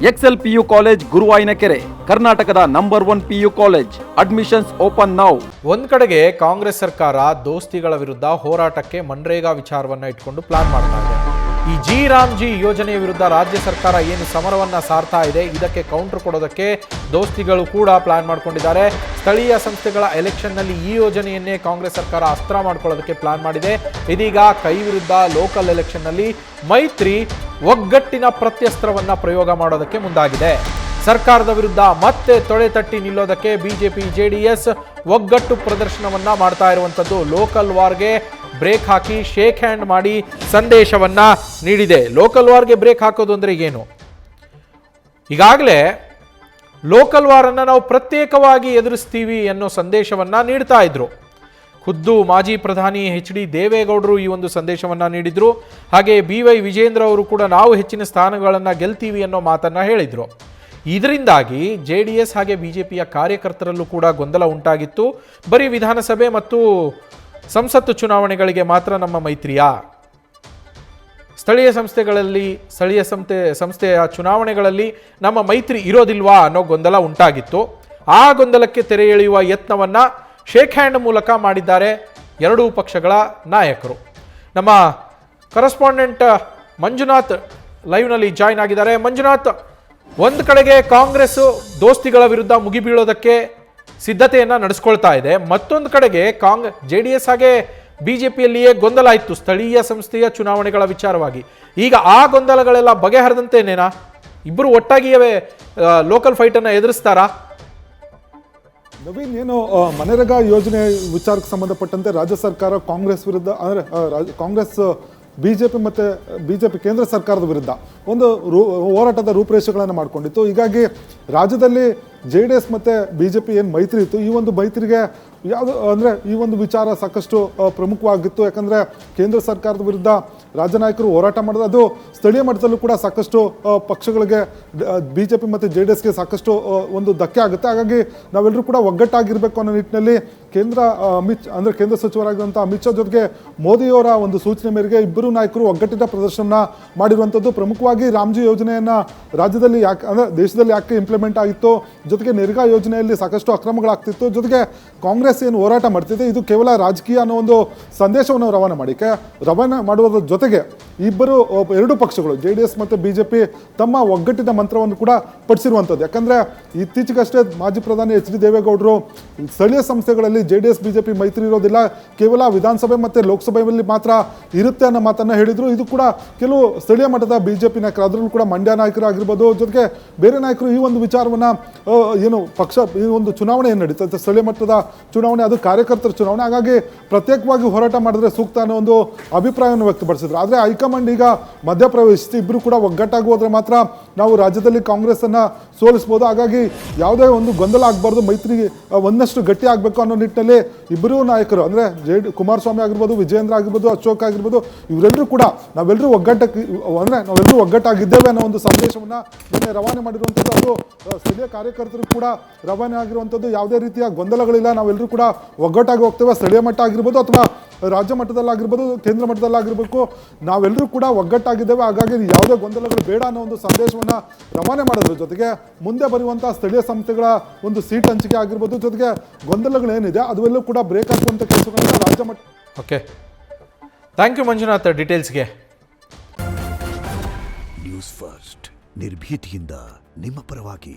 Excel PU college ಗುರುವಾಯಿನಕೆರೆ, ಕರ್ನಾಟಕದ number 1 PU college. Admissions open now. ಒಂದ್ ಕಡೆಗೆ ಕಾಂಗ್ರೆಸ್ ಸರ್ಕಾರ ದೋಸ್ತಿಗಳ ವಿರುದ್ಧ ಹೋರಾಟಕ್ಕೆ ಮನ್ರೇಗಾ ವಿಚಾರವನ್ನ ಇಟ್ಕೊಂಡು ಪ್ಲಾನ್ ಮಾಡ್ತಾ ಇದೆ. ಈ ಜಿ ಯೋಜನೆಯ ವಿರುದ್ಧ ರಾಜ್ಯ ಸರ್ಕಾರ ಏನು ಸಮರವನ್ನ ಸಾರ್ತಾ ಇದೆ, ಇದಕ್ಕೆ ಕೌಂಟರ್ ಕೊಡೋದಕ್ಕೆ ದೋಸ್ತಿಗಳು ಕೂಡ ಪ್ಲಾನ್ ಮಾಡ್ಕೊಂಡಿದ್ದಾರೆ. ಸ್ಥಳೀಯ ಸಂಸ್ಥೆಗಳ ಎಲೆಕ್ಷನ್ ನಲ್ಲಿ ಈ ಯೋಜನೆಯನ್ನೇ ಕಾಂಗ್ರೆಸ್ ಸರ್ಕಾರ ಅಸ್ತ್ರ ಮಾಡ್ಕೊಳ್ಳೋದಕ್ಕೆ ಪ್ಲಾನ್ ಮಾಡಿದೆ. ಇದೀಗ ಕೈ ವಿರುದ್ಧ ಲೋಕಲ್ ಎಲೆಕ್ಷನ್ ನಲ್ಲಿ ಮೈತ್ರಿ ಒಗ್ಗಟ್ಟಿನ ಪ್ರತ್ಯಸ್ತ್ರವನ್ನ ಪ್ರಯೋಗ ಮಾಡೋದಕ್ಕೆ ಮುಂದಾಗಿದೆ. ಸರ್ಕಾರದ ವಿರುದ್ಧ ಮತ್ತೆ ತೊಡೆ ತಟ್ಟಿ ನಿಲ್ಲೋದಕ್ಕೆ ಬಿಜೆಪಿ ಜೆಡಿಎಸ್ ಒಗ್ಗಟ್ಟು ಪ್ರದರ್ಶನವನ್ನ ಮಾಡ್ತಾ ಇರುವಂತದ್ದು. ಲೋಕಲ್ ವಾರ್ಗೆ ಬ್ರೇಕ್ ಹಾಕಿ ಶೇಕ್ ಹ್ಯಾಂಡ್ ಮಾಡಿ ಸಂದೇಶವನ್ನ ನೀಡಿದೆ. ಲೋಕಲ್ ವಾರ್ಗೆ ಬ್ರೇಕ್ ಹಾಕೋದು ಅಂದ್ರೆ ಏನು? ಈಗಾಗಲೇ ಲೋಕಲ್ ವಾರನ್ನ ನಾವು ಪ್ರತ್ಯೇಕವಾಗಿ ಎದುರಿಸ್ತೀವಿ ಅನ್ನೋ ಸಂದೇಶವನ್ನ ನೀಡ್ತಾ ಇದ್ರು. ಖುದ್ದು ಮಾಜಿ ಪ್ರಧಾನಿ ಎಚ್.ಡಿ. ದೇವೇಗೌಡರು ಈ ಒಂದು ಸಂದೇಶವನ್ನ ನೀಡಿದ್ರು. ಹಾಗೆ ಬಿ.ವೈ. ವಿಜೇಂದ್ರ ಅವರು ಕೂಡ ನಾವು ಹೆಚ್ಚಿನ ಸ್ಥಾನಗಳನ್ನು ಗೆಲ್ತೀವಿ ಅನ್ನೋ ಮಾತನ್ನ ಹೇಳಿದ್ರು. ಇದರಿಂದಾಗಿ ಜೆಡಿಎಸ್ ಹಾಗೆ ಬಿಜೆಪಿಯ ಕಾರ್ಯಕರ್ತರಲ್ಲೂ ಕೂಡ ಗೊಂದಲ ಉಂಟಾಗಿತ್ತು. ಬರೀ ವಿಧಾನಸಭೆ ಮತ್ತು ಸಂಸತ್ತು ಚುನಾವಣೆಗಳಿಗೆ ಮಾತ್ರ ನಮ್ಮ ಮೈತ್ರಿಯಾ, ಸ್ಥಳೀಯ ಸಂಸ್ಥೆಯ ಚುನಾವಣೆಗಳಲ್ಲಿ ನಮ್ಮ ಮೈತ್ರಿ ಇರೋದಿಲ್ವಾ ಅನ್ನೋ ಗೊಂದಲ ಉಂಟಾಗಿತ್ತು. ಆ ಗೊಂದಲಕ್ಕೆ ತೆರೆ ಎಳೆಯುವ ಯತ್ನವನ್ನ ಶೇಕ್ ಹ್ಯಾಂಡ್ ಮೂಲಕ ಮಾಡಿದ್ದಾರೆ ಎರಡೂ ಪಕ್ಷಗಳ ನಾಯಕರು. ನಮ್ಮ ಕರೆಸ್ಪಾಂಡೆಂಟ್ ಮಂಜುನಾಥ್ ಲೈವ್ನಲ್ಲಿ ಜಾಯ್ನ್ ಆಗಿದ್ದಾರೆ. ಮಂಜುನಾಥ್, ಒಂದು ಕಡೆಗೆ ಕಾಂಗ್ರೆಸ್ ದೋಸ್ತಿಗಳ ವಿರುದ್ಧ ಮುಗಿಬೀಳೋದಕ್ಕೆ ಸಿದ್ಧತೆಯನ್ನ ನಡೆಸ್ಕೊಳ್ತಾ ಇದೆ, ಮತ್ತೊಂದು ಕಡೆಗೆ ಜೆಡಿಎಸ್ ಹಾಗೆ ಬಿಜೆಪಿಯಲ್ಲಿಯೇ ಗೊಂದಲ ಇತ್ತು ಸ್ಥಳೀಯ ಸಂಸ್ಥೆಯ ಚುನಾವಣೆಗಳ ವಿಚಾರವಾಗಿ. ಈಗ ಆ ಗೊಂದಲಗಳೆಲ್ಲ ಬಗೆಹರಿದಂತೇನೇನಾ? ಇಬ್ಬರು ಒಟ್ಟಾಗಿಯೇ ಲೋಕಲ್ ಫೈಟ್ ಅನ್ನ ಎದುರಿಸ್ತಾರಾ? ನವೀನ್, ಏನು ಮನರೇಗಾ ಯೋಜನೆ ವಿಚಾರಕ್ಕೆ ಸಂಬಂಧಪಟ್ಟಂತೆ ರಾಜ್ಯ ಸರ್ಕಾರ ಕಾಂಗ್ರೆಸ್ ವಿರುದ್ಧ ಅಂದರೆ ಕಾಂಗ್ರೆಸ್ ಬಿಜೆಪಿ ಕೇಂದ್ರ ಸರ್ಕಾರದ ವಿರುದ್ಧ ಒಂದು ಹೋರಾಟದ ರೂಪುರೇಷೆಗಳನ್ನು ಮಾಡಿಕೊಂಡಿತ್ತು. ಹೀಗಾಗಿ ರಾಜ್ಯದಲ್ಲಿ ಜೆಡಿಎಸ್ ಮತ್ತು ಬಿಜೆಪಿ ಏನು ಮೈತ್ರಿ ಇತ್ತು, ಈ ಒಂದು ಮೈತ್ರಿಗೆ ಯಾವುದು ಅಂದರೆ ಈ ಒಂದು ವಿಚಾರ ಸಾಕಷ್ಟು ಪ್ರಮುಖವಾಗಿತ್ತು. ಯಾಕಂದರೆ ಕೇಂದ್ರ ಸರ್ಕಾರದ ವಿರುದ್ಧ ರಾಜ್ಯ ನಾಯಕರು ಹೋರಾಟ ಮಾಡೋದು, ಅದು ಸ್ಥಳೀಯ ಮಟ್ಟದಲ್ಲೂ ಕೂಡ ಸಾಕಷ್ಟು ಪಕ್ಷಗಳಿಗೆ ಬಿಜೆಪಿ ಮತ್ತು ಜೆಡಿಎಸ್ಗೆ ಸಾಕಷ್ಟು ಒಂದು ಧಕ್ಕೆ ಆಗುತ್ತೆ. ಹಾಗಾಗಿ ನಾವೆಲ್ಲರೂ ಕೂಡ ಒಗ್ಗಟ್ಟಾಗಿರಬೇಕು ಅನ್ನೋ ನಿಟ್ಟಿನಲ್ಲಿ ಕೇಂದ್ರ ಸಚಿವರಾಗಿರುವಂಥ ಅಮಿತ್ ಶಾ ಜೊತೆಗೆ ಮೋದಿಯವರ ಒಂದು ಸೂಚನೆ ಮೇರೆಗೆ ಇಬ್ಬರು ನಾಯಕರು ಒಗ್ಗಟ್ಟಿನ ಪ್ರದರ್ಶನ ಮಾಡಿರುವಂಥದ್ದು. ಪ್ರಮುಖವಾಗಿ ರಾಮ್ಜಿ ಯೋಜನೆಯನ್ನು ರಾಜ್ಯದಲ್ಲಿ ದೇಶದಲ್ಲಿ ಯಾಕೆ ಇಂಪ್ಲಿಮೆಂಟ್ ಆಗಿತ್ತು, ಜೊತೆಗೆ ನರೇಗಾ ಯೋಜನೆಯಲ್ಲಿ ಸಾಕಷ್ಟು ಅಕ್ರಮಗಳಾಗ್ತಿತ್ತು, ಜೊತೆಗೆ ಕಾಂಗ್ರೆಸ್ ಏನು ಹೋರಾಟ ಮಾಡ್ತಿದೆ ಇದು ಕೇವಲ ರಾಜಕೀಯ ಅನ್ನೋ ಒಂದು ಸಂದೇಶವನ್ನು ರವಾನೆ ಮಾಡುವುದರ ಜೊತೆಗೆ ಎರಡು ಪಕ್ಷಗಳು ಜೆಡಿಎಸ್ ಮತ್ತು ಬಿಜೆಪಿ ತಮ್ಮ ಒಗ್ಗಟ್ಟಿನ ಮಂತ್ರವನ್ನು ಕೂಡ ಪಡಿಸಿರುವಂಥದ್ದು. ಯಾಕಂದರೆ ಇತ್ತೀಚೆಗಷ್ಟೇ ಮಾಜಿ ಪ್ರಧಾನಿ ಎಚ್.ಡಿ. ದೇವೇಗೌಡರು ಸ್ಥಳೀಯ ಸಂಸ್ಥೆಗಳಲ್ಲಿ ಜೆಡಿಎಸ್ ಬಿಜೆಪಿ ಮೈತ್ರಿ ಇರೋದಿಲ್ಲ, ಕೇವಲ ವಿಧಾನಸಭೆ ಮತ್ತು ಲೋಕಸಭೆಯಲ್ಲಿ ಮಾತ್ರ ಇರುತ್ತೆ ಅನ್ನೋ ಮಾತನ್ನು ಹೇಳಿದರು. ಇದು ಕೂಡ ಕೆಲವು ಸ್ಥಳೀಯ ಮಟ್ಟದ ಬಿಜೆಪಿ ನಾಯಕರು, ಅದರಲ್ಲೂ ಕೂಡ ಮಂಡ್ಯ ನಾಯಕರು ಆಗಿರ್ಬೋದು, ಜೊತೆಗೆ ಬೇರೆ ನಾಯಕರು ಈ ಒಂದು ವಿಚಾರವನ್ನು ಈ ಒಂದು ಚುನಾವಣೆ ಏನು ನಡೀತದೆ ಸ್ಥಳೀಯ ಮಟ್ಟದ ಚುನಾವಣೆ, ಅದು ಕಾರ್ಯಕರ್ತರ ಚುನಾವಣೆ, ಹಾಗಾಗಿ ಪ್ರತ್ಯೇಕವಾಗಿ ಹೋರಾಟ ಮಾಡಿದ್ರೆ ಸೂಕ್ತ ಅನ್ನೋ ಒಂದು ಅಭಿಪ್ರಾಯವನ್ನು ವ್ಯಕ್ತಪಡಿಸಿದ್ರು. ಆದರೆ ಹೈಕಮಾಂಡ್ ಈಗ ಮಧ್ಯಪ್ರವೇಶಿಸಿ ಇಬ್ಬರು ಕೂಡ ಒಗ್ಗಟ್ಟಾಗಿ ಹೋದ್ರೆ ಮಾತ್ರ ನಾವು ರಾಜ್ಯದಲ್ಲಿ ಕಾಂಗ್ರೆಸ್ ಅನ್ನ ಸೋಲಿಸಬಹುದು. ಹಾಗಾಗಿ ಯಾವುದೇ ಒಂದು ಗೊಂದಲ ಆಗಬಾರ್ದು, ಮೈತ್ರಿ ಒಂದಷ್ಟು ಗಟ್ಟಿ ಆಗಬೇಕು ಅನ್ನೋ ನಿಟ್ಟಿನಲ್ಲಿ ಇಬ್ಬರೂ ನಾಯಕರು ಅಂದರೆ ಕುಮಾರಸ್ವಾಮಿ ಆಗಿರ್ಬೋದು, ವಿಜೇಂದ್ರ ಆಗಿರ್ಬೋದು, ಅಶೋಕ್ ಆಗಿರ್ಬೋದು, ಇವರೆಲ್ಲರೂ ಕೂಡ ನಾವೆಲ್ಲರೂ ಒಗ್ಗಟ್ಟಾಗಿದ್ದೇವೆ ಅನ್ನೋ ಒಂದು ಸಂದೇಶವನ್ನು ನಿನ್ನೆ ರವಾನೆ ಮಾಡಿರುವಂಥದ್ದು. ಅದು ಸ್ಥಳೀಯ ಕಾರ್ಯಕರ್ತರು ಕೂಡ ರವಾನೆ ಆಗಿರುವಂಥದ್ದು. ಯಾವುದೇ ರೀತಿಯ ಗೊಂದಲಗಳಿಲ್ಲ, ನಾವೆಲ್ಲರೂ ಕೂಡ ಒಗ್ಗಟ್ಟಾಗಿ ಹೋಗ್ತೇವೆ. ಸ್ಥಳೀಯ ಮಟ್ಟ ಆಗಿರ್ಬೋದು ಅಥವಾ ರಾಜ್ಯ ಮಟ್ಟದಲ್ಲಾಗಿರ್ಬೋದು, ಕೇಂದ್ರ ಮಟ್ಟದಲ್ಲಾಗಿರ್ಬೇಕು, ನಾವೆಲ್ಲರೂ ಕೂಡ ಒಗ್ಗಟ್ಟಾಗಿದ್ದೇವೆ. ಹಾಗಾಗಿ ಯಾವುದೇ ಗೊಂದಲಗಳು ಬೇಡ ಅನ್ನೋ ಒಂದು ಸಂದೇಶವನ್ನು ರವಾನೆ ಮಾಡೋದ್ರ ಜೊತೆಗೆ ಮುಂದೆ ಬರುವಂತಹ ಸ್ಥಳೀಯ ಸಂಸ್ಥೆಗಳ ಒಂದು ಸೀಟ್ ಹಂಚಿಕೆ ಆಗಿರ್ಬೋದು, ಜೊತೆಗೆ ಗೊಂದಲಗಳೇನಿದೆ ಅವೆಲ್ಲೂ ಕೂಡ ಬ್ರೇಕ್ ಹಾಕುವಂಥ ಕೆಲಸಗಳನ್ನ ರಾಜ್ಯ ಮಟ್ಟ. ಓಕೆ, ಥ್ಯಾಂಕ್ ಯು ಮಂಜುನಾಥ್ ಡೀಟೇಲ್ಸ್ಗೆ. ನ್ಯೂಸ್ ಫಸ್ಟ್ ನಿರ್ಭೀತಿಯಿಂದ ನಿಮ್ಮ ಪರವಾಗಿ.